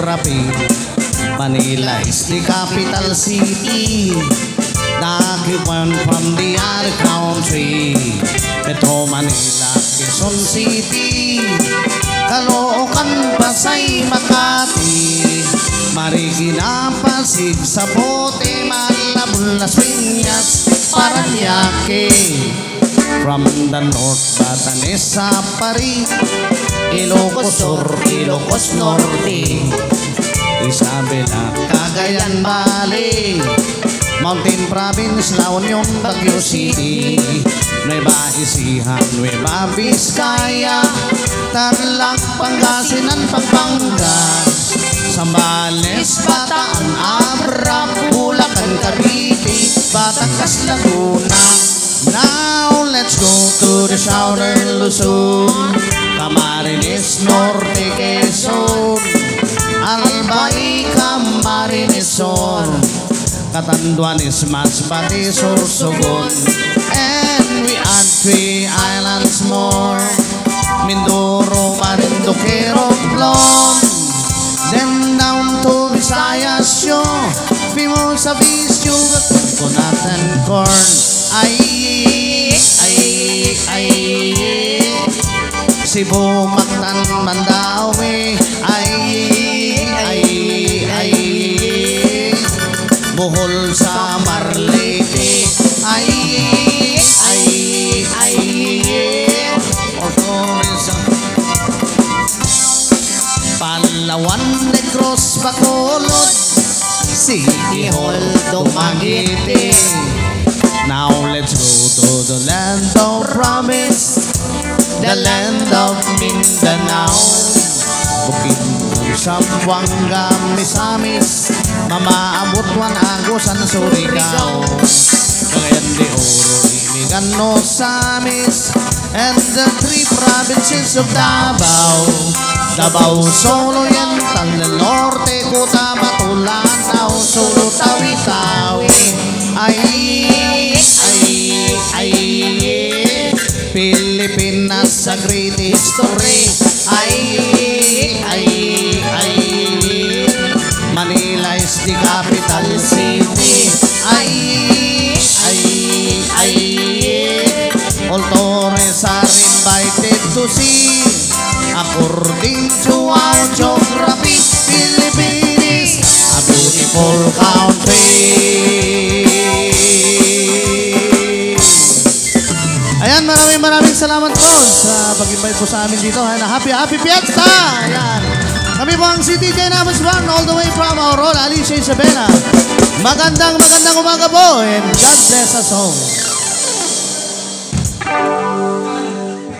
geography. Manila is the capital city. Nag-one from the other country. Metro Manila, Quezon City, Caloocan, Pasay, Makati, Marikina, Pasig, Sapote, Malabon, Las Piñas, Paranaque. From the north, Batanes, Sapari, Ilocos Sur, Ilocos Norte, Isabela, Cagayan Valley, Mountain Province, La Union, Baguio City, Nueva Ecija, Nueva Vizcaya, Tarlac, Pangasinan, Pampanga, Zambales, Bataan, Abra, Bulacan, Cavite, Batangas, Laguna. Now let's go to the southern Luzon, Camarines Norte, Quezon, Albay, Camarines Sur, Catanduanes, Masbate, Sorsogon, and we add 3 islands more, Mindoro, Marinduque, Romblon, then down to Visayas, yo, Mimosa, Visio, coconut and corn. Cebu, Mactan, Mandawi, Bohol, Samar, Leyte, Palawan, Negros, Bacolod, City Hall, Dumaguete. Now let's go to the land of promise, the land of Mindanao, Bukidnon, Zamboanga, Misamis, Mamaabutuan, Agusan, Surigao, Cagayan de Oro, Iligan, Samis, and the 3 provinces of Davao, Davao, Solo, Yantang, del Norte, Cotabato, Lanao, Sulu, Tawi-Tawi, Pilipinas sa great history, Manila is the capital city, all tourists are invited to see, according to our geography, Philippines, a beautiful country. Ayan, maraming salamat po sa pag-invite po sa amin dito. Happy Fiesta! Ayan. Kami po ang CTJ Navas Band all the way from Aurora, Alicia, Isabela. Magandang umaga po and God bless us all.